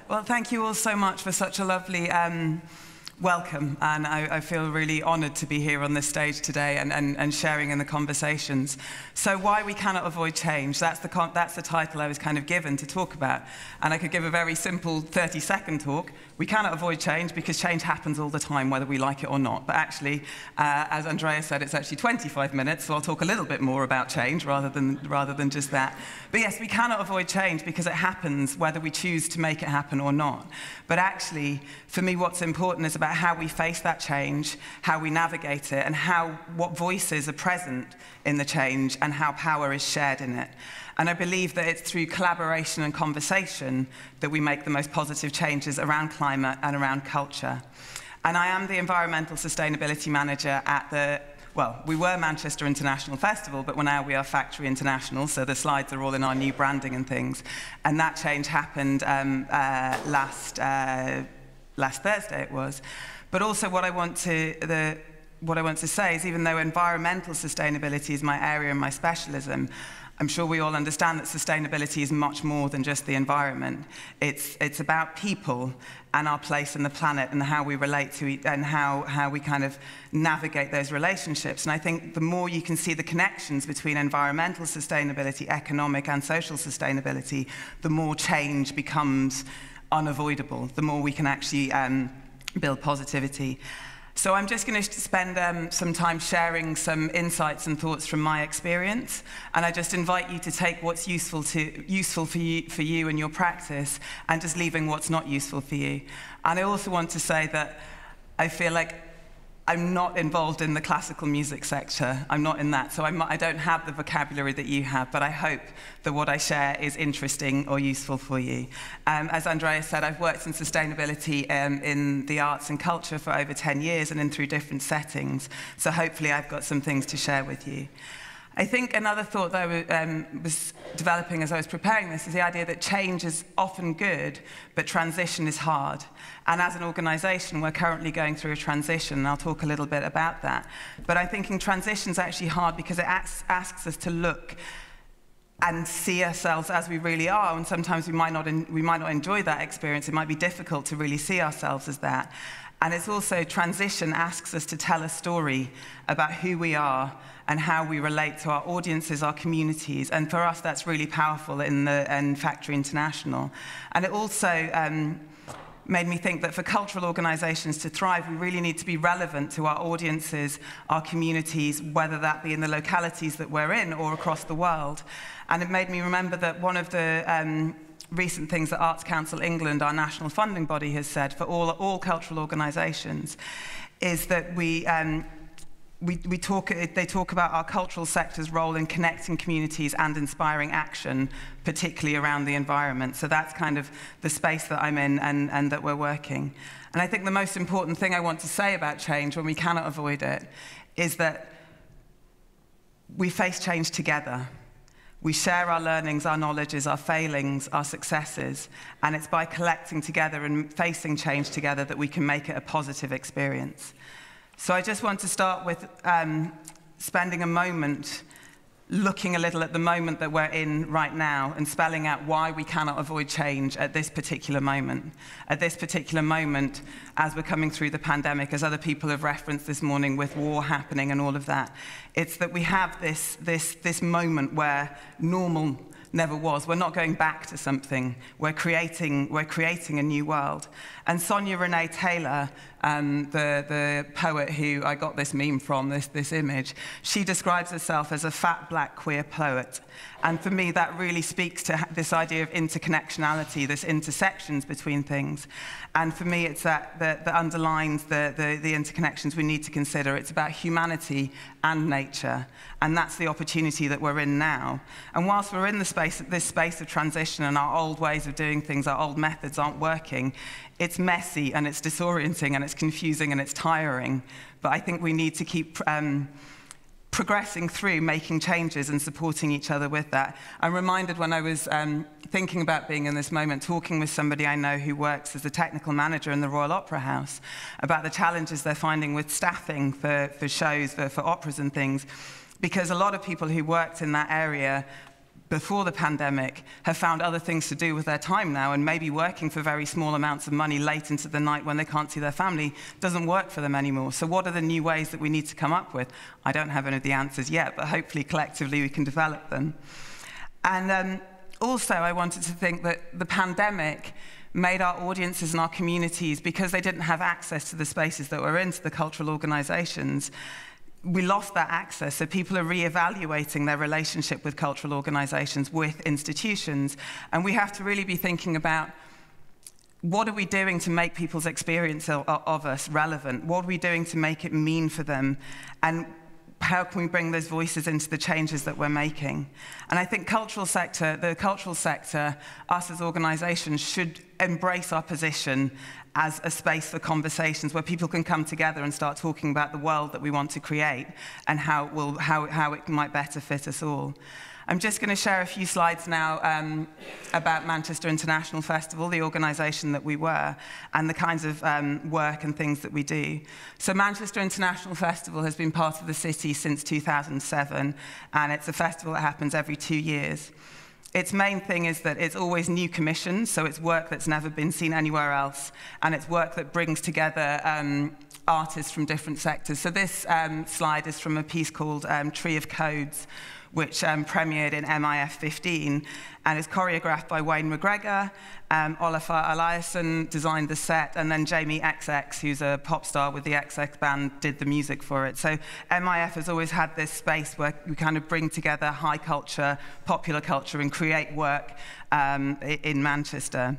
Well, thank you all so much for such a lovely welcome, and I feel really honoured to be here on this stage today and sharing in the conversations. So why we cannot avoid change, that's the title I was kind of given to talk about. And I could give a very simple 30-second talk. We cannot avoid change because change happens all the time, whether we like it or not. But actually, as Andrea said, it's actually 25 minutes, so I'll talk a little bit more about change rather than just that. But yes, we cannot avoid change because it happens whether we choose to make it happen or not. But actually, for me, what's important is about how we face that change, how we navigate it, and what voices are present in the change and how power is shared in it. And I believe that it's through collaboration and conversation that we make the most positive changes around climate and around culture. And I am the Environmental Sustainability Manager at we were Manchester International Festival, but now we are Factory International, so the slides are all in our new branding and things. And that change happened last Thursday, it was. But also what I want to say is, even though environmental sustainability is my area and my specialism, I'm sure we all understand that sustainability is much more than just the environment. It's about people and our place in the planet and how we relate to it and how we kind of navigate those relationships. And I think the more you can see the connections between environmental sustainability, economic and social sustainability, the more change becomes unavoidable, the more we can actually build positivity. So I'm just going to spend some time sharing some insights and thoughts from my experience, and I just invite you to take what's useful for you and your practice, and just leaving what's not useful for you. And I also want to say that I feel like I'm not involved in the classical music sector. I'm not in that, so I don't have the vocabulary that you have, but I hope that what I share is interesting or useful for you. As Andrea said, I've worked in sustainability in the arts and culture for over 10 years and through different settings, so hopefully I've got some things to share with you. I think another thought that I was developing as I was preparing this is the idea that change is often good, but transition is hard. And as an organisation, we're currently going through a transition, and I'll talk a little bit about that. But I'm thinking transition is actually hard because it asks us to look and see ourselves as we really are, and sometimes we might not enjoy that experience. It might be difficult to really see ourselves as that. And it's also, transition asks us to tell a story about who we are and how we relate to our audiences, our communities. And for us, that's really powerful in Factory International. And it also made me think that for cultural organisations to thrive, we really need to be relevant to our audiences, our communities, whether that be in the localities that we're in or across the world. And it made me remember that one of the recent things that Arts Council England, our national funding body, has said for all cultural organisations is that they talk about our cultural sector's role in connecting communities and inspiring action, particularly around the environment. So that's kind of the space that I'm in and that we're working. And I think the most important thing I want to say about change, when we cannot avoid it, is that we face change together. We share our learnings, our knowledges, our failings, our successes, and it's by collecting together and facing change together that we can make it a positive experience. So I just want to start with spending a moment looking a little at the moment that we're in right now and spelling out why we cannot avoid change at this particular moment. At this particular moment, as we're coming through the pandemic, as other people have referenced this morning with war happening and all of that, it's that we have this moment where normal never was. We're not going back to something. We're creating a new world. And Sonia Renee Taylor, the poet who I got this meme from, this image, she describes herself as a fat black queer poet. And for me, that really speaks to this idea of interconnectionality, this intersections between things. And for me, it's that underlines the interconnections we need to consider. It's about humanity and nature. And that's the opportunity that we're in now. And whilst we're in this space of transition and our old ways of doing things, our old methods aren't working, it's messy and it's disorienting and it's confusing and it's tiring. But I think we need to keep progressing through making changes and supporting each other with that. I'm reminded when I was thinking about being in this moment, talking with somebody I know who works as a technical manager in the Royal Opera House, about the challenges they're finding with staffing for shows, for operas and things, because a lot of people who worked in that area before the pandemic have found other things to do with their time now, and maybe working for very small amounts of money late into the night when they can't see their family doesn't work for them anymore. So what are the new ways that we need to come up with? I don't have any of the answers yet, but hopefully collectively we can develop them. And also I wanted to think that the pandemic made our audiences and our communities, because they didn't have access to the spaces that we're in, to the cultural organizations, we lost that access, so people are re-evaluating their relationship with cultural organizations, with institutions, and we have to really be thinking about what are we doing to make people's experience of us relevant? What are we doing to make it mean for them? And how can we bring those voices into the changes that we're making? And I think the cultural sector, us as organizations, should embrace our position as a space for conversations where people can come together and start talking about the world that we want to create and how it might better fit us all. I'm just going to share a few slides now about Manchester International Festival, the organisation that we were, and the kinds of work and things that we do. So Manchester International Festival has been part of the city since 2007, and it's a festival that happens every 2 years. Its main thing is that it's always new commissions, so it's work that's never been seen anywhere else, and it's work that brings together artists from different sectors. So this slide is from a piece called Tree of Codes, which premiered in MIF 15 and is choreographed by Wayne McGregor. Olafur Eliasson designed the set, and then Jamie XX, who's a pop star with the XX band, did the music for it. So MIF has always had this space where we kind of bring together high culture, popular culture, and create work in Manchester,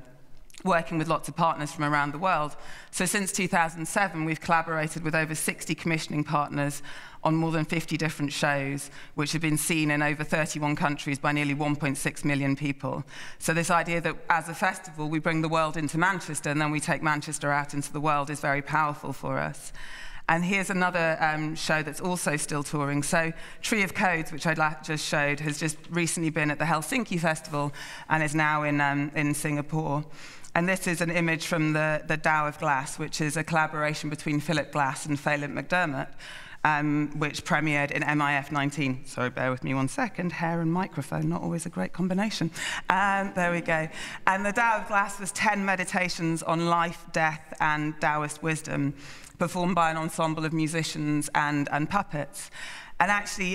working with lots of partners from around the world. So since 2007, we've collaborated with over 60 commissioning partners on more than 50 different shows, which have been seen in over 31 countries by nearly 1.6 million people. So this idea that as a festival, we bring the world into Manchester and then we take Manchester out into the world is very powerful for us. And here's another show that's also still touring. So Tree of Codes, which I just showed, has just recently been at the Helsinki Festival and is now in Singapore. And this is an image from the Tao of Glass, which is a collaboration between Philip Glass and Phelim McDermott, which premiered in MIF 19. Sorry, bear with me 1 second. Hair and microphone, not always a great combination. There we go. And the Tao of Glass was 10 meditations on life, death, and Taoist wisdom, performed by an ensemble of musicians and puppets. And actually,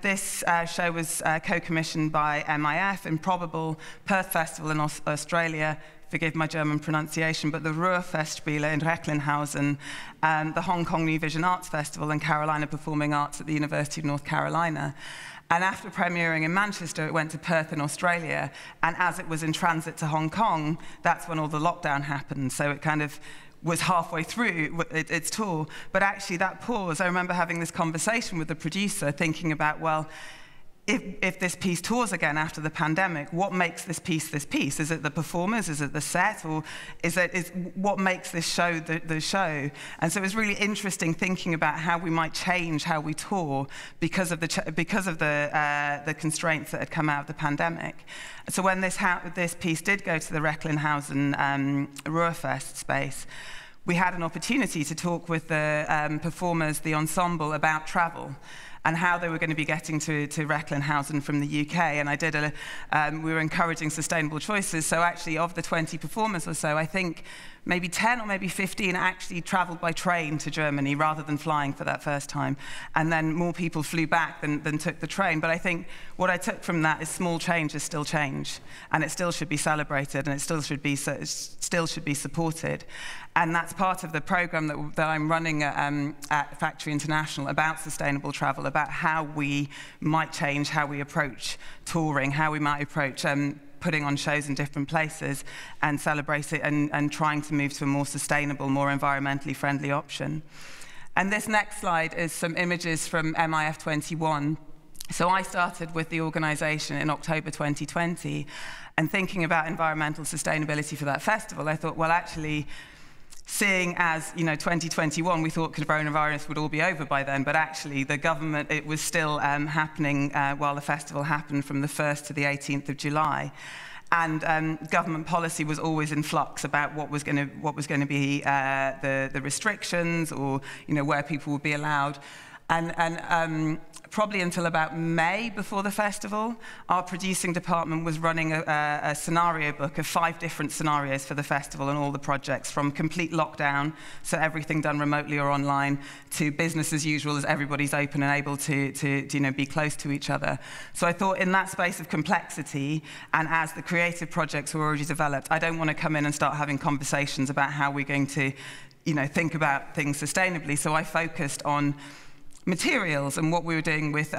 this show was co-commissioned by MIF, Improbable, Perth Festival in Australia, forgive my German pronunciation, but the Ruhrfestspiele in Recklinghausen, the Hong Kong New Vision Arts Festival, and Carolina Performing Arts at the University of North Carolina. And after premiering in Manchester, it went to Perth in Australia, and as it was in transit to Hong Kong, that's when all the lockdown happened. So it kind of was halfway through its tour. But actually that pause, I remember having this conversation with the producer, thinking about, well, if this piece tours again after the pandemic, what makes this piece this piece? Is it the performers? Is it the set? Or is what makes this show the show? And so it was really interesting thinking about how we might change how we tour because of the constraints that had come out of the pandemic. So when this piece did go to the Recklinghausen Ruhrfest space, we had an opportunity to talk with the performers, the ensemble, about travel and how they were going to be getting to Recklinghausen from the UK. And I did we were encouraging sustainable choices. So actually, of the 20 performers or so, I think maybe 10 or maybe 15 actually traveled by train to Germany rather than flying for that first time. And then more people flew back than took the train. But I think what I took from that is small change is still change. And it still should be celebrated, and it still should be supported. And that's part of the program that I'm running at Factory International about sustainable travel, about how we might change how we approach touring, how we might approach putting on shows in different places and celebrate it and trying to move to a more sustainable, more environmentally friendly option. And this next slide is some images from MIF 21. So I started with the organisation in October 2020, and thinking about environmental sustainability for that festival, I thought, well, actually, seeing as, 2021, we thought coronavirus would all be over by then, but actually the government, it was still happening while the festival happened from the 1st to the 18th of July. And government policy was always in flux about what was going to be the restrictions, or where people would be allowed. And probably until about May before the festival, our producing department was running a scenario book of 5 different scenarios for the festival and all the projects, from complete lockdown, so everything done remotely or online, to business as usual as everybody's open and able to be close to each other. So I thought in that space of complexity, and as the creative projects were already developed, I don't want to come in and start having conversations about how we're going to think about things sustainably. So I focused on materials and what we were doing with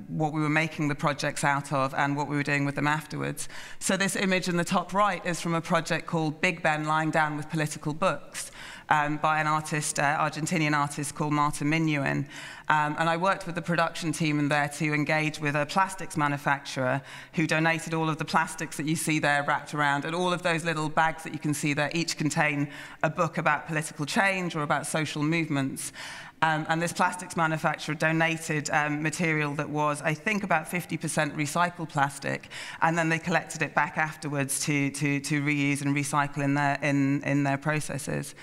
what we were making the projects out of and what we were doing with them afterwards. So this image in the top right is from a project called Big Ben Lying Down with Political Books by an artist, Argentinian artist called Marta Minuin. And I worked with the production team in there to engage with a plastics manufacturer who donated all of the plastics that you see there wrapped around, and all of those little bags that you can see there each contain a book about political change or about social movements. And this plastics manufacturer donated material that was, I think, about 50% recycled plastic, and then they collected it back afterwards to reuse and recycle in their processes.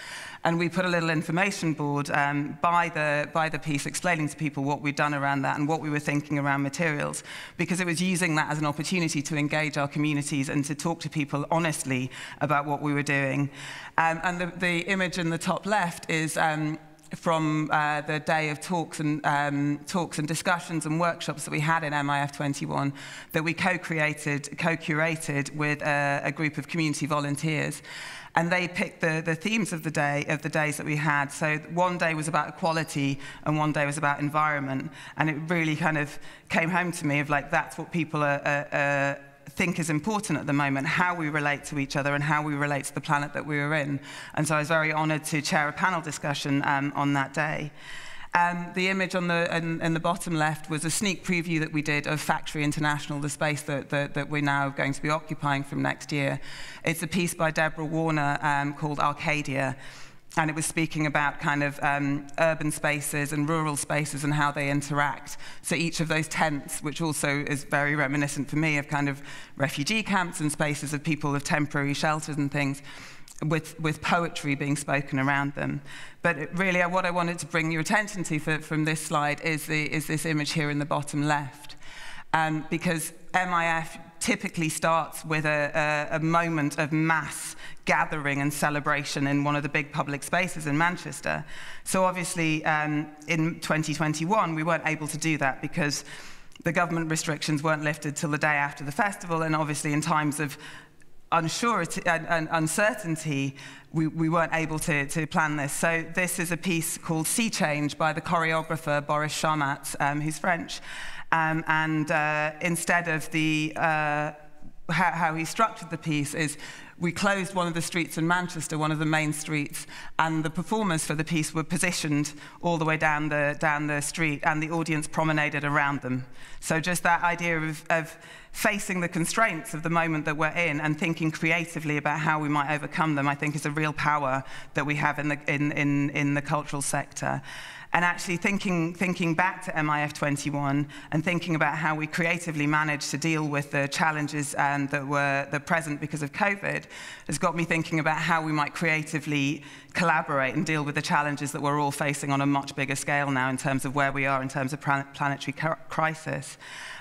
And we put a little information board by the piece explaining to people what we'd done around that and what we were thinking around materials, because it was using that as an opportunity to engage our communities and to talk to people honestly about what we were doing. And the image in the top left is from the day of talks and discussions and workshops that we had in MIF 21 that we co-curated with a group of community volunteers. And they picked the themes of the days that we had. So one day was about equality and one day was about environment. And it really kind of came home to me of like, that's what people think is important at the moment, how we relate to each other and how we relate to the planet that we were in. And so I was very honored to chair a panel discussion on that day. The image in the bottom left was a sneak preview that we did of Factory International, the space that we're now going to be occupying from next year. It's a piece by Deborah Warner called Arcadia. And it was speaking about kind of urban spaces and rural spaces and how they interact. So each of those tents, which also is very reminiscent for me of kind of refugee camps and spaces of people with temporary shelters and things, with poetry being spoken around them. But really, what I wanted to bring your attention to from this slide is this image here in the bottom left. Because MIF typically starts with a moment of mass gathering and celebration in one of the big public spaces in Manchester. So obviously, in 2021, we weren't able to do that because the government restrictions weren't lifted till the day after the festival, and obviously in times of uncertainty, we weren't able to plan this. So this is a piece called Sea Change by the choreographer Boris Charmat, who's French. Instead of how he structured the piece is we closed one of the streets in Manchester, one of the main streets, and the performers for the piece were positioned all the way down the street, and the audience promenaded around them. So just that idea of facing the constraints of the moment that we're in and thinking creatively about how we might overcome them, I think is a real power that we have in the cultural sector. And actually thinking back to MIF 21 and thinking about how we creatively managed to deal with the challenges that were present because of COVID has got me thinking about how we might creatively collaborate and deal with the challenges that we're all facing on a much bigger scale now in terms of where we are in terms of planetary crisis.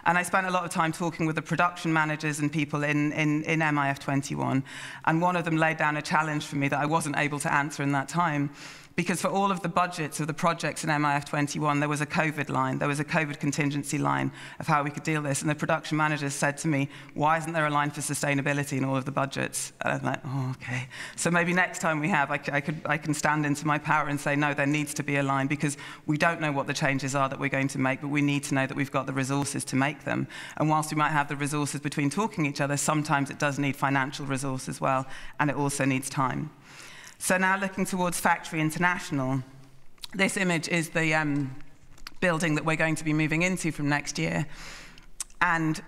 And I spent a lot of time talking with the production managers and people in MIF 21, and one of them laid down a challenge for me that I wasn't able to answer in that time. Because for all of the budgets of the projects in MIF 21, there was a COVID line, there was a COVID contingency line of how we could deal with this. And the production managers said to me, why isn't there a line for sustainability in all of the budgets? And I was like, oh, okay. So maybe next time we have, I can stand into my power and say, no, there needs to be a line, because we don't know what the changes are that we're going to make, but we need to know that we've got the resources to make them. And whilst we might have the resources between talking to each other, sometimes it does need financial resource as well, and it also needs time. So now looking towards Factory International, this image is the building that we're going to be moving into from next year. And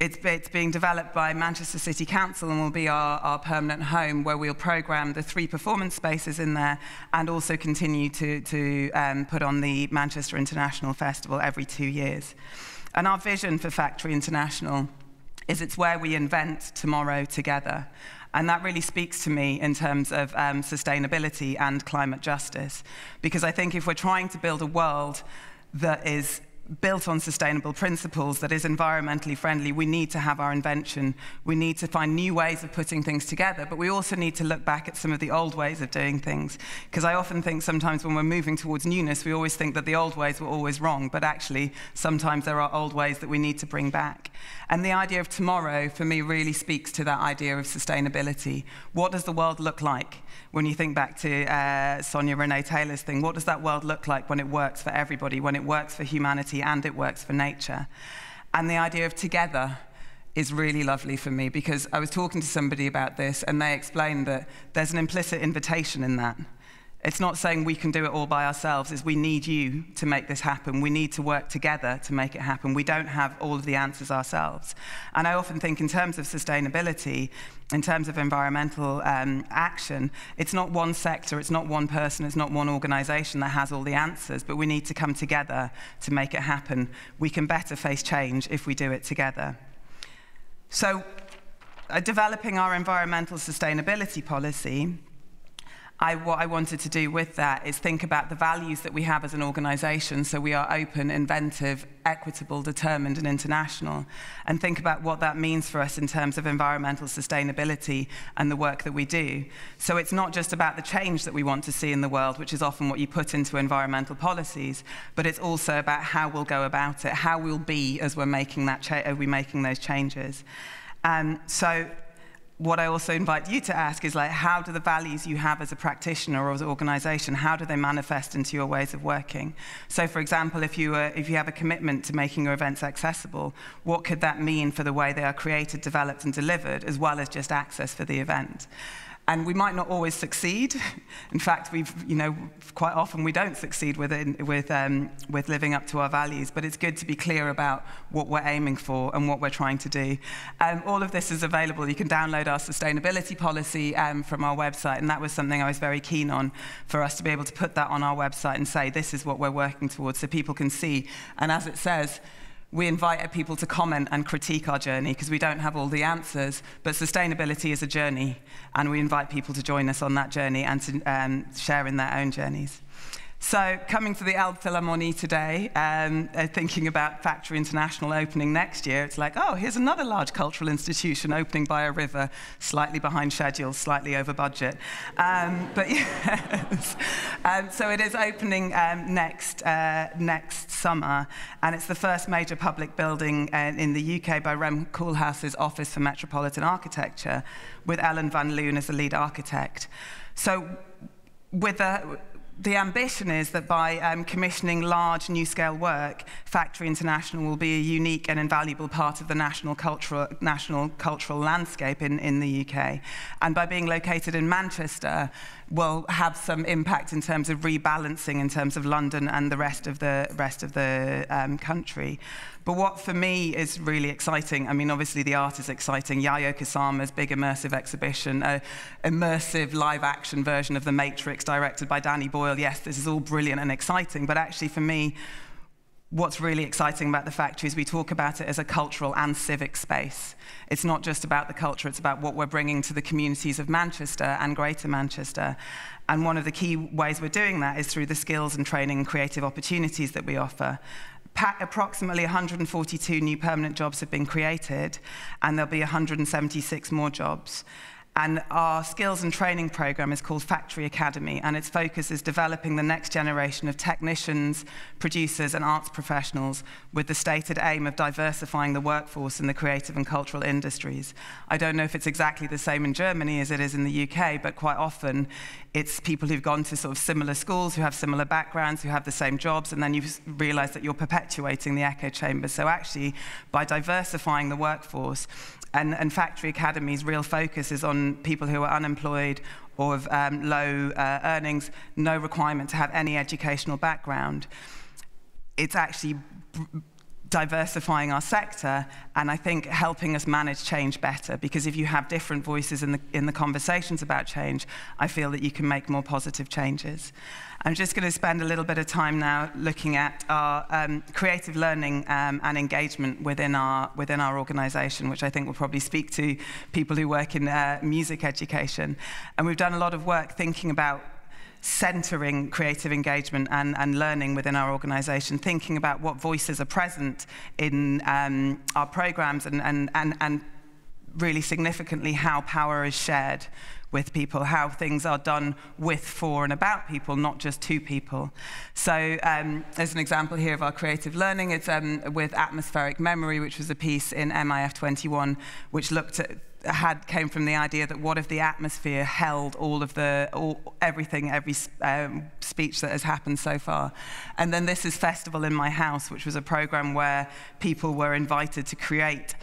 it's being developed by Manchester City Council and will be our permanent home, where we'll programme the 3 performance spaces in there and also continue to put on the Manchester International Festival every 2 years. And our vision for Factory International is it's where we invent tomorrow together. And that really speaks to me in terms of sustainability and climate justice. Because I think if we're trying to build a world that is built on sustainable principles, that is environmentally friendly, we need to have our invention. We need to find new ways of putting things together, but we also need to look back at some of the old ways of doing things. Because I often think sometimes when we're moving towards newness, we always think that the old ways were always wrong, but actually sometimes there are old ways that we need to bring back. And the idea of tomorrow, for me, really speaks to that idea of sustainability. What does the world look like? When you think back to Sonia Renee Taylor's thing, what does that world look like when it works for everybody, when it works for humanity and it works for nature? And the idea of together is really lovely for me, because I was talking to somebody about this and they explained that there's an implicit invitation in that. It's not saying we can do it all by ourselves, it's we need you to make this happen. We need to work together to make it happen. We don't have all of the answers ourselves. And I often think in terms of sustainability, in terms of environmental action, it's not one sector, it's not one person, it's not one organization that has all the answers, but we need to come together to make it happen. We can better face change if we do it together. So, developing our environmental sustainability policy, what I wanted to do with that is think about the values that we have as an organization, so we are open, inventive, equitable, determined, and international, and think about what that means for us in terms of environmental sustainability and the work that we do. So it's not just about the change that we want to see in the world, which is often what you put into environmental policies, but it's also about how we'll go about it, how we'll be as we're making those changes. So what I also invite you to ask is, like, how do the values you have as a practitioner or as an organization, how do they manifest into your ways of working? So, for example, if you have a commitment to making your events accessible, what could that mean for the way they are created, developed, and delivered, as well as just access for the event? And we might not always succeed. In fact, quite often we don't succeed with living up to our values, but it's good to be clear about what we're aiming for and what we're trying to do. All of this is available. You can download our sustainability policy from our website, and that was something I was very keen on, for us to be able to put that on our website and say, this is what we're working towards, so people can see. And as it says, we invite people to comment and critique our journey, because we don't have all the answers, but sustainability is a journey, and we invite people to join us on that journey and to share in their own journeys. So, coming to the Elbphilharmonie today, thinking about Factory International opening next year, it's like, oh, here's another large cultural institution opening by a river, slightly behind schedule, slightly over budget. But yes, so it is opening next summer, and it's the first major public building in the UK by Rem Koolhaas's Office for Metropolitan Architecture, with Ellen van Loon as the lead architect. So, with the ambition is that by commissioning large, new-scale work, Factory International will be a unique and invaluable part of the national cultural landscape in the UK. And by being located in Manchester, will have some impact in terms of rebalancing in terms of London and the rest of the country. But what for me is really exciting, I mean, obviously the art is exciting. Yayoi Kusama's big immersive exhibition, an immersive live-action version of The Matrix directed by Danny Boyle. Yes, this is all brilliant and exciting, but actually for me, what's really exciting about the factory is we talk about it as a cultural and civic space. It's not just about the culture, it's about what we're bringing to the communities of Manchester and Greater Manchester. And one of the key ways we're doing that is through the skills and training and creative opportunities that we offer. Approximately 142 new permanent jobs have been created, and there'll be 176 more jobs. And our skills and training program is called Factory Academy, and its focus is developing the next generation of technicians, producers, and arts professionals with the stated aim of diversifying the workforce in the creative and cultural industries. I don't know if it's exactly the same in Germany as it is in the UK, but quite often it's people who've gone to sort of similar schools, who have similar backgrounds, who have the same jobs, and then you realize that you're perpetuating the echo chamber. So actually, by diversifying the workforce, and Factory Academy's real focus is on people who are unemployed or of low earnings, no requirement to have any educational background. It's actually diversifying our sector, and I think helping us manage change better, because if you have different voices in the conversations about change, I feel that you can make more positive changes. I'm just going to spend a little bit of time now looking at our creative learning and engagement within our organisation, which I think will probably speak to people who work in music education. And we've done a lot of work thinking about centering creative engagement and learning within our organisation, thinking about what voices are present in our programmes and really significantly how power is shared with people, how things are done with, for, and about people, not just to people. So there's an example here of our creative learning. It's with Atmospheric Memory, which was a piece in MIF 21, which looked at came from the idea that what if the atmosphere held everything, every speech that has happened so far. And then this is Festival in My House, which was a program where people were invited to curate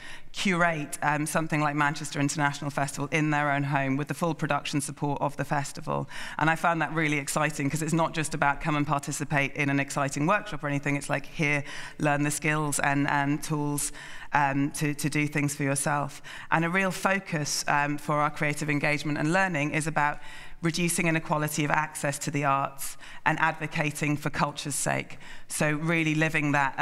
something like Manchester International Festival in their own home with the full production support of the festival. And I found that really exciting because it's not just about come and participate in an exciting workshop or anything. It's like here, learn the skills and tools to do things for yourself. And a real focus for our creative engagement and learning is about reducing inequality of access to the arts and advocating for culture's sake. So really living that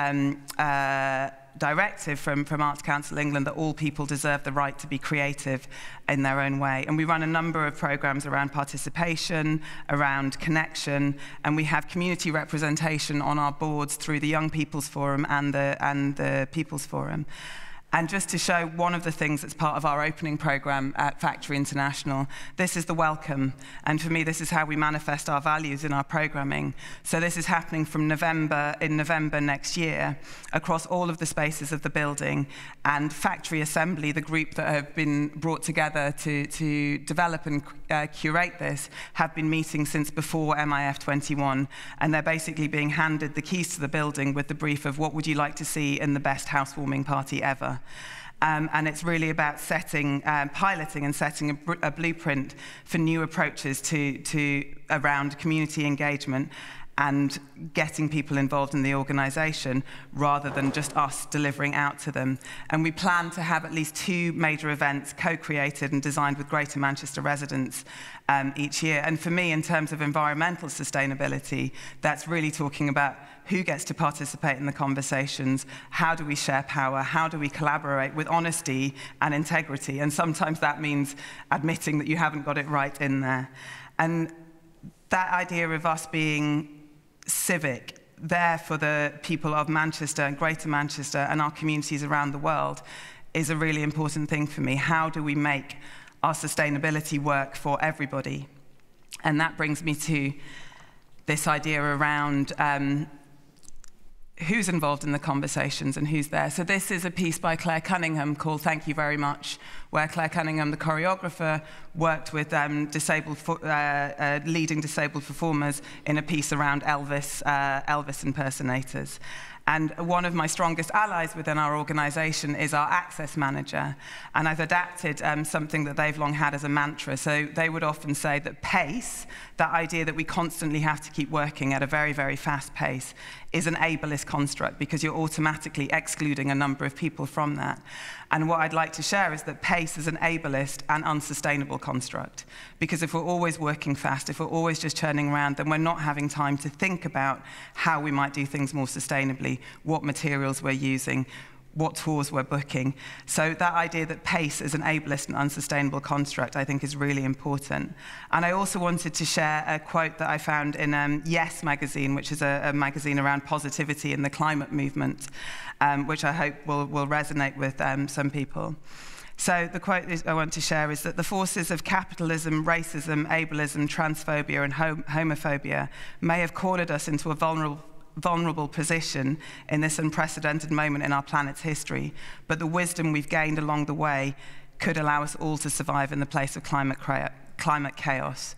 directive from Arts Council England that all people deserve the right to be creative in their own way. And we run a number of programs around participation, around connection, and we have community representation on our boards through the Young People's Forum and the People's Forum. And just to show one of the things that's part of our opening program at Factory International, this is the welcome. And for me, this is how we manifest our values in our programming. So this is happening from November next year across all of the spaces of the building. And Factory Assembly, the group that have been brought together to develop and curate this, have been meeting since before MIF 21. And they're basically being handed the keys to the building with the brief of what would you like to see in the best housewarming party ever. And it's really about piloting and setting a blueprint for new approaches around community engagement and getting people involved in the organisation rather than just us delivering out to them. And we plan to have at least 2 major events co-created and designed with Greater Manchester residents each year. And for me, in terms of environmental sustainability, that's really talking about who gets to participate in the conversations, how do we share power, how do we collaborate with honesty and integrity, and sometimes that means admitting that you haven't got it right in there. And that idea of us being civic, there for the people of Manchester and Greater Manchester and our communities around the world is a really important thing for me. How do we make our sustainability work for everybody? And that brings me to this idea around who's involved in the conversations and who's there. So this is a piece by Claire Cunningham called Thank You Very Much, where Claire Cunningham, the choreographer, worked with leading disabled performers in a piece around Elvis impersonators. And one of my strongest allies within our organisation is our access manager. And I've adapted something that they've long had as a mantra. So they would often say that pace, that idea that we constantly have to keep working at a very, very fast pace, is an ableist construct because you're automatically excluding a number of people from that. And what I'd like to share is that pace is an ableist and unsustainable construct. Because if we're always working fast, if we're always just churning around, then we're not having time to think about how we might do things more sustainably, what materials we're using, what tours we're booking. So that idea that pace is an ableist and unsustainable construct, I think, is really important. And I also wanted to share a quote that I found in Yes magazine, which is a magazine around positivity in the climate movement, which I hope will resonate with some people. So the quote I want to share is that the forces of capitalism, racism, ableism, transphobia, and homophobia may have cornered us into a vulnerable position in this unprecedented moment in our planet's history, but the wisdom we've gained along the way could allow us all to survive in the place of climate chaos.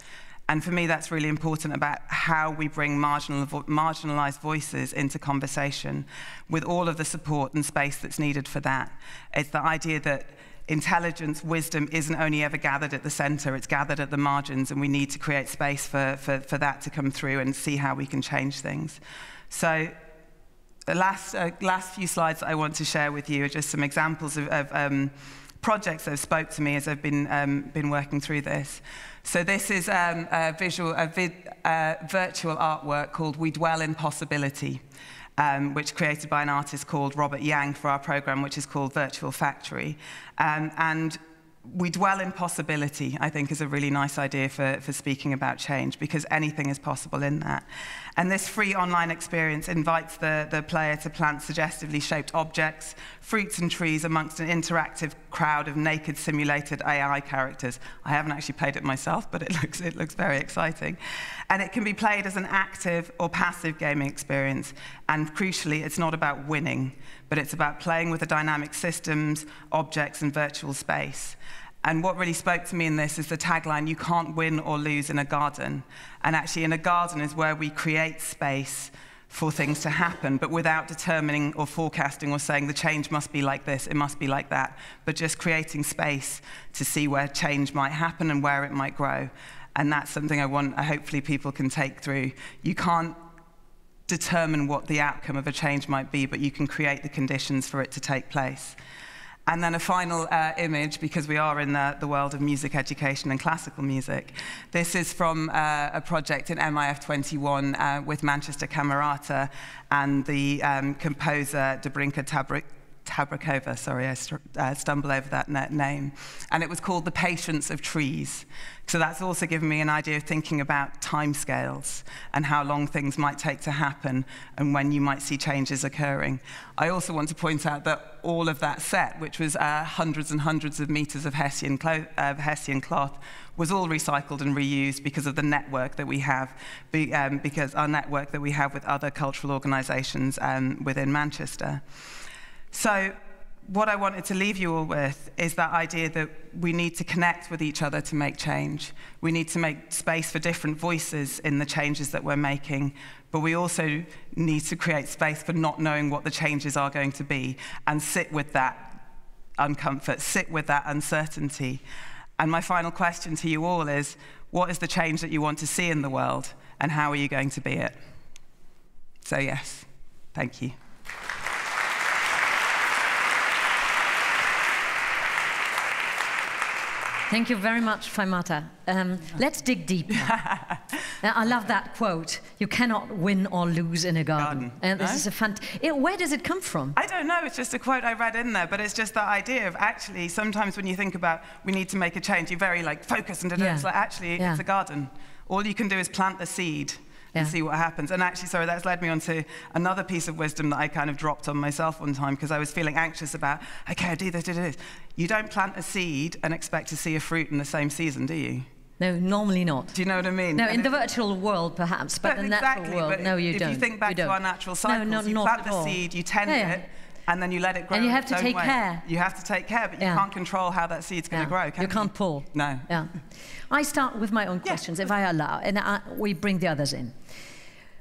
And for me, that's really important about how we bring marginalized voices into conversation with all of the support and space that's needed for that. It's the idea that intelligence, wisdom isn't only ever gathered at the center, it's gathered at the margins, and we need to create space for that to come through and see how we can change things. So the last few slides that I want to share with you are just some examples of projects that have spoke to me as I've been working through this. So this is a virtual artwork called We Dwell in Possibility, which created by an artist called Robert Yang for our program, which is called Virtual Factory. And we dwell in possibility, I think, is a really nice idea for speaking about change, because anything is possible in that. And this free online experience invites the player to plant suggestively shaped objects, fruits and trees amongst an interactive crowd of naked simulated AI characters. I haven't actually played it myself, but it looks very exciting. And it can be played as an active or passive gaming experience. And crucially, it's not about winning, but it's about playing with the dynamic systems, objects, and virtual space. And what really spoke to me in this is the tagline, "You can't win or lose in a garden." And actually, in a garden is where we create space for things to happen, but without determining or forecasting or saying the change must be like this, it must be like that, but just creating space to see where change might happen and where it might grow. And that's something hopefully people can take through. You can't determine what the outcome of a change might be, but you can create the conditions for it to take place. And then a final image, because we are in the world of music education and classical music. This is from a project in MIF21 with Manchester Camerata and the composer Dobrinka Tabrakova, sorry, I stumble over that name. And it was called The Patience of Trees. So that's also given me an idea of thinking about timescales and how long things might take to happen and when you might see changes occurring. I also want to point out that all of that set, which was hundreds and hundreds of meters of Hessian cloth, was all recycled and reused because of the network that we have, because our network that we have with other cultural organizations within Manchester. So what I wanted to leave you all with is that idea that we need to connect with each other to make change. We need to make space for different voices in the changes that we're making, but we also need to create space for not knowing what the changes are going to be and sit with that uncomfort, sit with that uncertainty. And my final question to you all is, what is the change that you want to see in the world, and how are you going to be it? So yes, thank you. Thank you very much, Faimata. Let's dig deeper. I love that quote. You cannot win or lose in a garden. And this is a where does it come from? I don't know. It's just a quote I read in there, but it's just that idea of actually sometimes when you think about we need to make a change, you're very like focused and it's like actually it's a garden. All you can do is plant the seed. And see what happens. And actually, sorry, that's led me on to another piece of wisdom that I kind of dropped on myself one time because I was feeling anxious about, okay, I do this. You don't plant a seed and expect to see a fruit in the same season, do you? No, normally not. Do you know what I mean? No, in the virtual world, perhaps, but in the natural world, no, you don't. If you think back to our natural cycles, you plant the seed, you tend it, and then you let it grow. And you have to take care. You have to take care, but you can't control how that seed's going to grow, can you? You can't pull. No. Yeah. I start with my own questions, if I allow, and we bring the others in.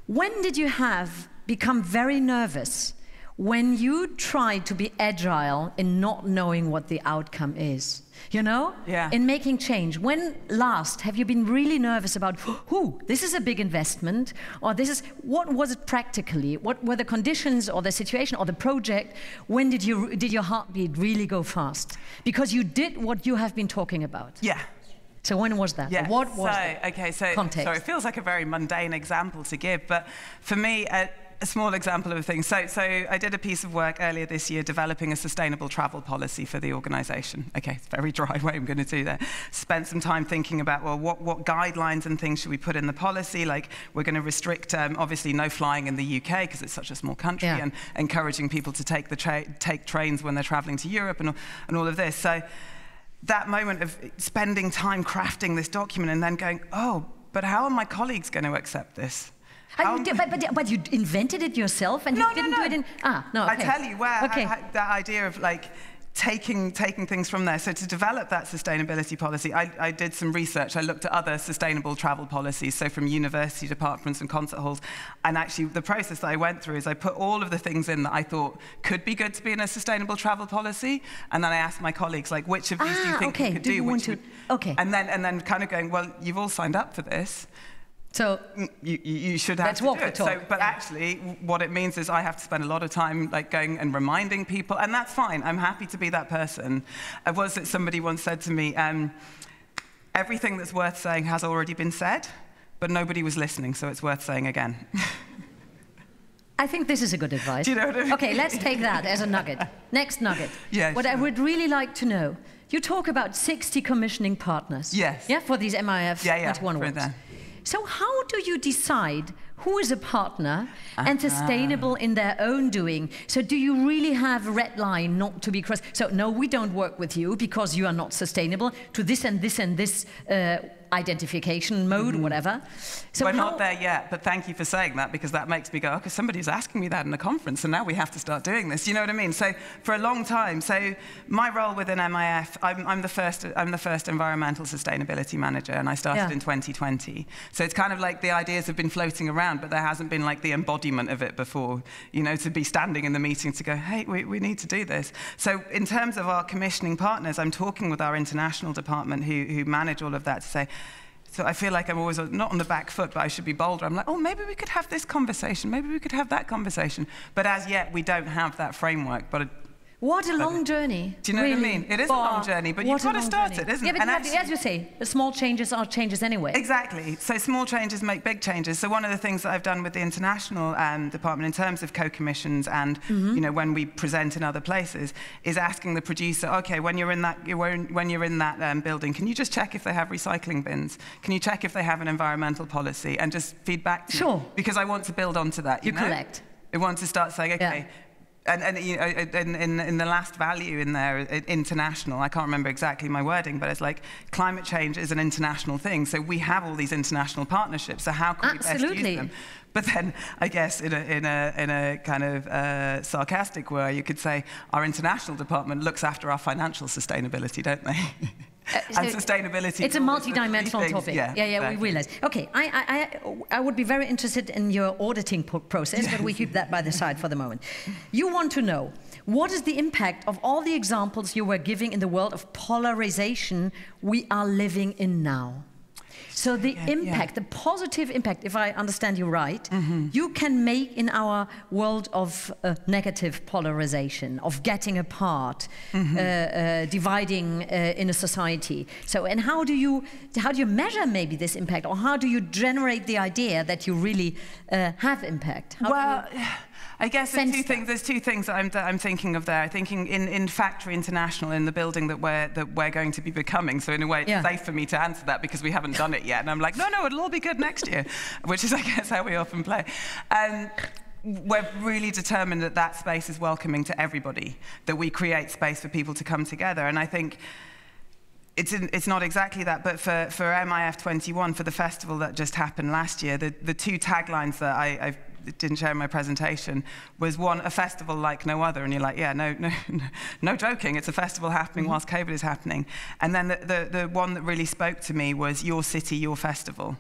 When did you become very nervous when you try to be agile in not knowing what the outcome is? You know? Yeah. In making change. When last have you been really nervous about, this is a big investment, or what was it practically? What were the conditions or the situation or the project? When did your heartbeat really go fast? Because you did what you have been talking about. Yeah. So when was that? Yeah. What was so context? So it feels like a very mundane example to give, but for me, a small example of a thing. So I did a piece of work earlier this year developing a sustainable travel policy for the organization. Okay, it's a very dry way I'm going to do that. Spent some time thinking about, well, what guidelines and things should we put in the policy? Like, we're going to restrict, obviously, no flying in the UK because it's such a small country, and encouraging people to take trains when they're traveling to Europe and all of this. So that moment of spending time crafting this document and then going, oh, but how are my colleagues going to accept this? But you invented it yourself and you didn't do it in... no, okay. I tell you that idea of like taking things from there. So to develop that sustainability policy, I did some research. I looked at other sustainable travel policies, so from university departments and concert halls. And actually the process that I went through is I put all of the things in that I thought could be good to be in a sustainable travel policy. And then I asked my colleagues, like, which of these do you think we could do? And then kind of going, well, you've all signed up for this. So you should have to do it. But actually, what it means is I have to spend a lot of time like going and reminding people, and that's fine. I'm happy to be that person. Somebody once said to me, everything that's worth saying has already been said, but nobody was listening, so it's worth saying again. I think this is a good advice. Do you know what I mean? Okay, let's take that as a nugget. Next nugget. Yeah, what I would really like to know, you talk about 60 commissioning partners. Yes. Yeah, for these MIF 21 awards. So how do you decide who is a partner and sustainable in their own doing? So do you really have a red line not to be crossed? So no, we don't work with you because you are not sustainable to this and this and this identification mode, whatever. So we're not there yet, but thank you for saying that, because that makes me go, okay, somebody's asking me that in a conference, and now we have to start doing this. You know what I mean? So for a long time, so my role within MIF, I'm the first environmental sustainability manager, and I started in 2020. So it's kind of like the ideas have been floating around, but there hasn't been like the embodiment of it before, you know, to be standing in the meeting to go, hey, we need to do this. So in terms of our commissioning partners, I'm talking with our international department who manage all of that to say, so I feel like I'm always not on the back foot, but I should be bolder. I'm like, oh, maybe we could have this conversation. Maybe we could have that conversation. But as yet, we don't have that framework. But what a long journey. Do you know what I mean? It is a long journey, but you've got to start it, isn't it? Yeah, but as you say, the small changes are changes anyway. Exactly. So small changes make big changes. So one of the things that I've done with the international department in terms of co-commissions and you know, when we present in other places, is asking the producer, okay, when you're in that building, can you just check if they have recycling bins? Can you check if they have an environmental policy, and just feedback to me? Because I want to build onto that. You know? Collect. I want to start saying, okay. Yeah. And you know, in the last value in there, international, I can't remember exactly my wording, but it's like climate change is an international thing. So we have all these international partnerships. So how can we best use them? But then, I guess, in a kind of sarcastic way, you could say our international department looks after our financial sustainability, don't they? And sustainability. It's a multi-dimensional topic. Yeah, exactly. We realize. Okay, I would be very interested in your auditing process, but we keep that by the side for the moment. You want to know, what is the impact of all the examples you were giving in the world of polarization we are living in now? So the impact, the positive impact, if I understand you right, you can make in our world of negative polarization, of getting apart, dividing in a society. So, and how do you measure maybe this impact, or how do you generate the idea that you really have impact? I guess there's two things that I'm thinking of there. I'm thinking in Factory International, in the building that we're going to be becoming. So in a way, it's safe for me to answer that because we haven't done it yet. And I'm like, no, it'll all be good next year, which is, I guess, how we often play. We're really determined that that space is welcoming to everybody, that we create space for people to come together. And I think it's not exactly that, but for MIF 21, for the festival that just happened last year, the two taglines that I didn't share in my presentation was, one, a festival like no other, and you're like, yeah, no joking, it's a festival happening whilst COVID is happening. And then the one that really spoke to me was your city, your festival.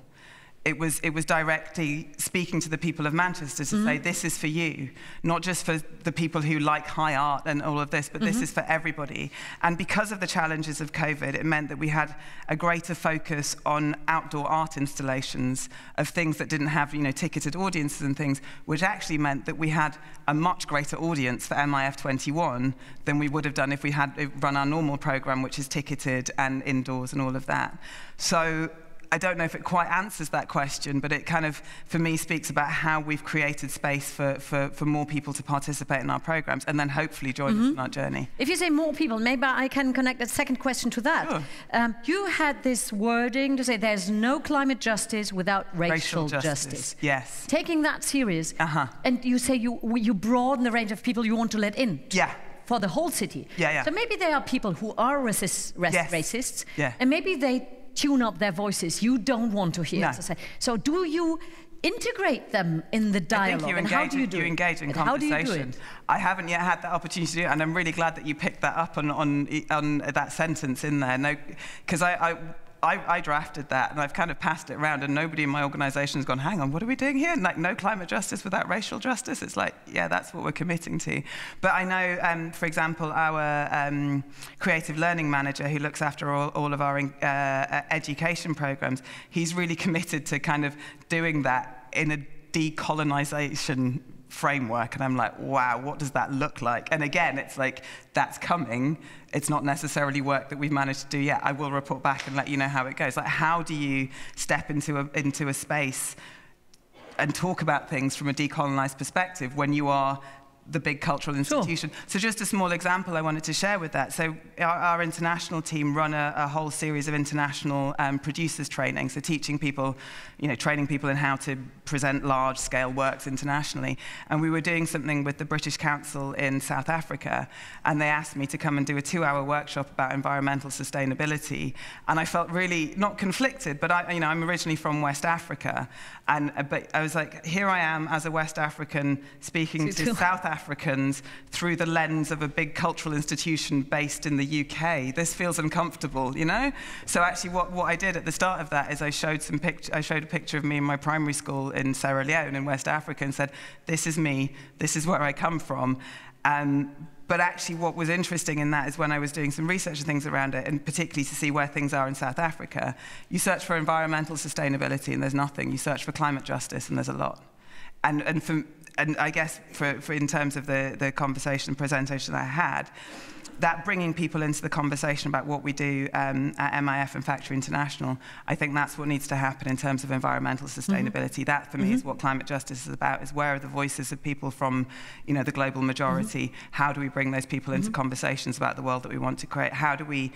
It was directly speaking to the people of Manchester to say, this is for you, not just for the people who like high art and all of this, but this is for everybody. And because of the challenges of COVID, it meant that we had a greater focus on outdoor art installations of things that didn't have, you know, ticketed audiences and things, which actually meant that we had a much greater audience for MIF 21 than we would have done if we had run our normal program, which is ticketed and indoors and all of that. So I don't know if it quite answers that question, but it kind of, for me, speaks about how we've created space for more people to participate in our programs and then hopefully join us in our journey. If you say more people, maybe I can connect a second question to that. Sure. You had this wording to say there's no climate justice without racial justice. Yes. Taking that serious, and you say you broaden the range of people you want to let in. Yeah. For the whole city. Yeah. So maybe there are people who are racists, and maybe they tune up their voices you don't want to hear. So do you integrate them in the dialogue? I think you engage in conversation. How do you do it? I haven't yet had that opportunity to do it, and I'm really glad that you picked that up on that sentence in there. No, because I drafted that, and I've kind of passed it around, and nobody in my organisation has gone, hang on, what are we doing here? Like, no climate justice without racial justice? It's like, yeah, that's what we're committing to. But I know, for example, our creative learning manager who looks after all of our education programs, he's really committed to kind of doing that in a decolonisation framework, and I'm like, wow, what does that look like? And again, it's like, that's coming. It's not necessarily work that we've managed to do yet. I will report back and let you know how it goes. Like, how do you step into a space and talk about things from a decolonized perspective when you are the big cultural institution. Sure. So just a small example I wanted to share with that. So our international team run a whole series of international producers training, so teaching people, training people in how to present large-scale works internationally. And we were doing something with the British Council in South Africa, and they asked me to come and do a 2-hour workshop about environmental sustainability. And I felt really, not conflicted, but I'm originally from West Africa, but I was like, here I am as a West African speaking to South Africans through the lens of a big cultural institution based in the UK. This feels uncomfortable, So actually what I did at the start of that is I showed a picture of me in my primary school in Sierra Leone in West Africa and said, this is me, this is where I come from. But actually what was interesting in that is when I was doing some research and things around it, and particularly to see where things are in South Africa, you search for environmental sustainability and there's nothing. You search for climate justice and there's a lot. And I guess for in terms of the conversation and presentation I had, that bringing people into the conversation about what we do at MIF and Factory International, I think that's what needs to happen in terms of environmental sustainability. That, for me, is what climate justice is about, is where are the voices of people from, the global majority? How do we bring those people into conversations about the world that we want to create? How do we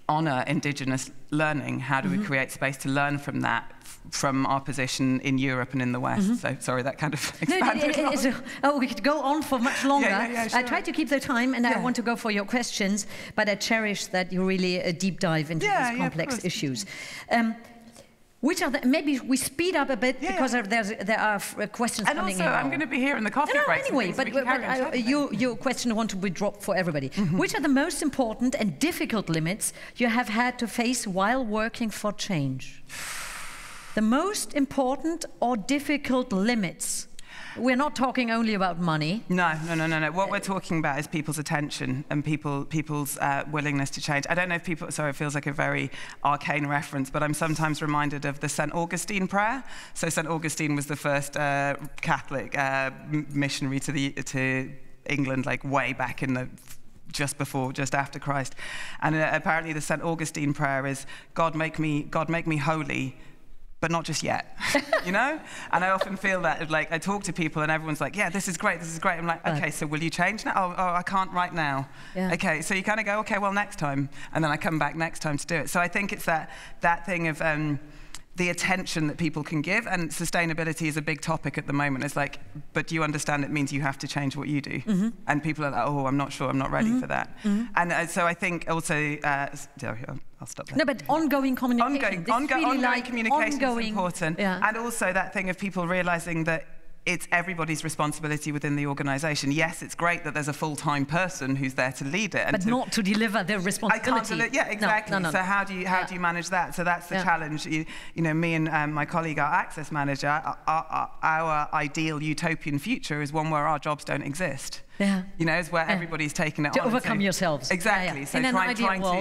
honour indigenous learning? How do we create space to learn from that, from our position in Europe and in the West? So, sorry, that kind of expanded. We could go on for much longer. Sure. I try to keep the time, and I want to go for your questions, but I cherish that you really deep dive into these complex issues. Which are maybe we speed up a bit because there are questions coming in. And also, I'm going to be here in the coffee break. Anyway, but your question want to be dropped for everybody. Which are the most important and difficult limits you have had to face while working for change? The most important or difficult limits? We're not talking only about money. No. What we're talking about is people's attention and people's willingness to change. I don't know if people, sorry, it feels like a very arcane reference, but I'm sometimes reminded of the St. Augustine prayer. So St. Augustine was the first Catholic missionary to England, like way back in the just after Christ. And apparently the St. Augustine prayer is, God make me holy, but not just yet, And I often feel that, like, I talk to people and everyone's like, yeah, this is great. I'm like, okay, so will you change now? Oh, I can't right now. Yeah. Okay, so you kind of go, okay, well, next time. And then I come back next time to do it. So I think it's that thing of the attention that people can give, and sustainability is a big topic at the moment. It's like, but do you understand it means you have to change what you do? And people are like, oh, I'm not sure, I'm not ready for that. And so I think also, I'll stop there. No, but ongoing communication. Ongoing communication is important. Yeah. And also that thing of people realizing that it's everybody's responsibility within the organisation. Yes, it's great that there's a full-time person who's there to lead it, but not to deliver the responsibility. Yeah, exactly. No. So how do you manage that? So that's the challenge. Me and my colleague, our access manager, our ideal utopian future is one where our jobs don't exist. Yeah. Is where everybody's taken it to overcome yourselves. Exactly. So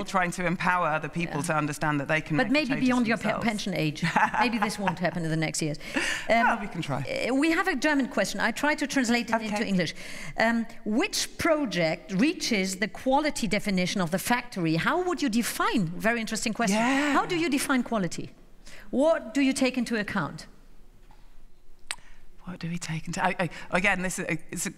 trying to empower other people to understand that they can. But maybe beyond your pension age. Maybe this won't happen in the next years. Well, we can try. We have a German question. I try to translate it into English. Which project reaches the quality definition of the factory? How would you define? Very interesting question. Yeah. How do you define quality? What do you take into account? What do we take into? Again,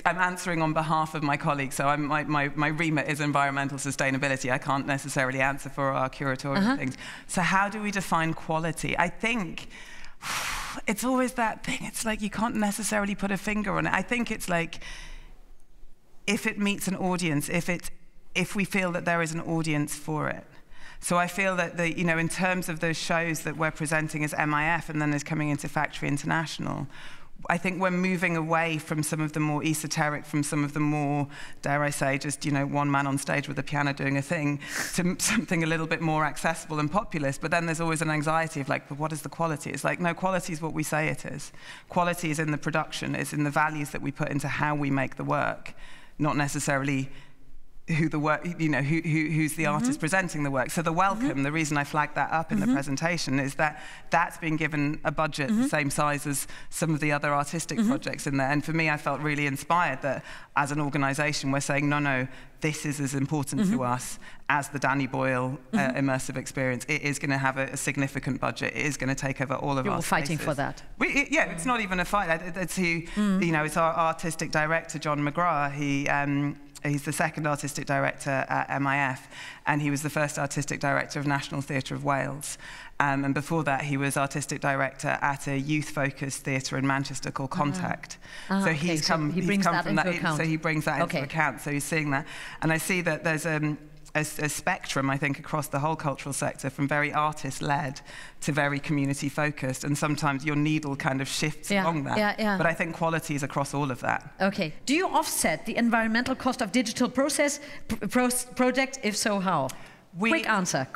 I'm answering on behalf of my colleagues, so my remit is environmental sustainability. I can't necessarily answer for our curatorial things. So how do we define quality? I think it's always that thing. It's like you can't necessarily put a finger on it. I think it's like if it meets an audience, if we feel that there is an audience for it. So I feel that in terms of those shows that we're presenting as MIF and then as coming into Factory International, I think we're moving away from some of the more esoteric, from some of the more, dare I say, just, one man on stage with a piano doing a thing, to something a little bit more accessible and populist. But then there's always an anxiety of like, but what is the quality? It's like, no, quality is what we say it is. Quality is in the production, it's in the values that we put into how we make the work, not necessarily who the work, you know, who's the artist presenting the work. So the welcome, the reason I flagged that up in the presentation is that that's been given a budget the same size as some of the other artistic projects in there. And for me, I felt really inspired that as an organisation, we're saying, no, this is as important to us as the Danny Boyle immersive experience. It is going to have a significant budget. It is going to take over all of our spaces. You're fighting for that. Yeah, it's not even a fight. It's who, you know, it's our artistic director, John McGrath. He's the second artistic director at MIF, and he was the first artistic director of National Theatre of Wales. And before that, he was artistic director at a youth-focused theatre in Manchester called Contact. So he brings that into account. So he brings that into account. So he's seeing that, and I see that there's a spectrum, I think, across the whole cultural sector, from very artist-led to very community-focused, and sometimes your needle kind of shifts along that. But I think quality is across all of that. Okay. Do you offset the environmental cost of digital projects? If so, how? Quick answer.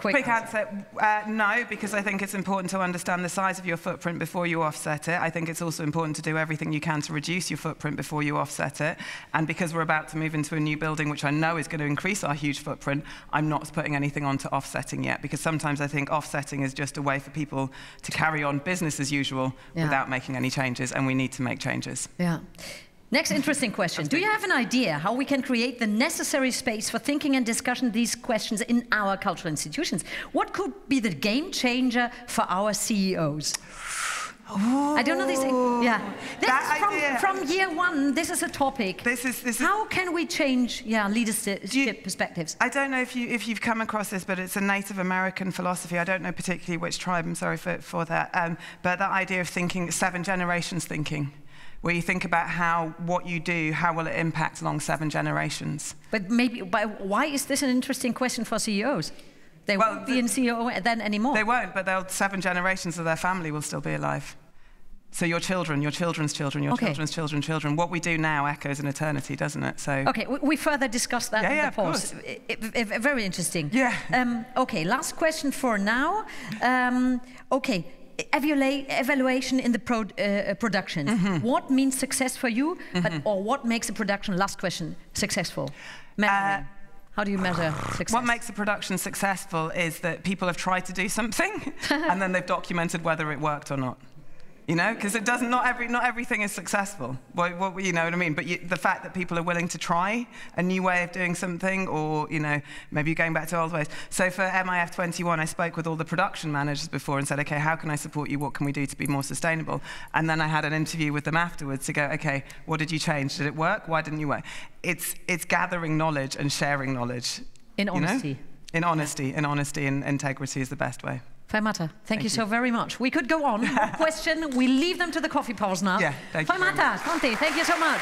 No, because I think it's important to understand the size of your footprint before you offset it. I think it's also important to do everything you can to reduce your footprint before you offset it. And because we're about to move into a new building, which I know is going to increase our huge footprint, I'm not putting anything on to offsetting yet, because sometimes I think offsetting is just a way for people to carry on business as usual without making any changes, and we need to make changes. Yeah. Next interesting question. Do you have an idea how we can create the necessary space for thinking and discussion these questions in our cultural institutions? What could be the game changer for our CEOs? I don't know this. Yeah, this is from year one. This is a topic. How can we change leadership perspectives? I don't know if you've come across this, but it's a Native American philosophy. I don't know particularly which tribe. I'm sorry for that. But that idea of thinking 7 generations thinking, where you think about what you do, how will it impact along 7 generations. But why is this an interesting question for CEOs? They won't be in CEO then anymore. They won't, but 7 generations of their family will still be alive. So your children, your children's children, your children's children. What we do now echoes in eternity, doesn't it? So okay, we further discuss that in the pause. Very interesting. Yeah. Okay, last question for now. Okay. Evaluation in the production. What means success for you, or what makes a production, last question, successful? How do you measure success? What makes a production successful is that people have tried to do something and then they've documented whether it worked or not. You know, because it doesn't. Not everything is successful. Well, you know what I mean. But the fact that people are willing to try a new way of doing something, or maybe going back to old ways. So for MIF 21, I spoke with all the production managers before and said, okay, how can I support you? What can we do to be more sustainable? And then I had an interview with them afterwards to go, okay, what did you change? Did it work? Why didn't you work? It's gathering knowledge and sharing knowledge. In honesty. In honesty, and integrity is the best way. Fajmata, thank you so very much. We could go on. Question, we leave them to the coffee pause now. Yeah, thank you. Fajmata Conte, thank you so much.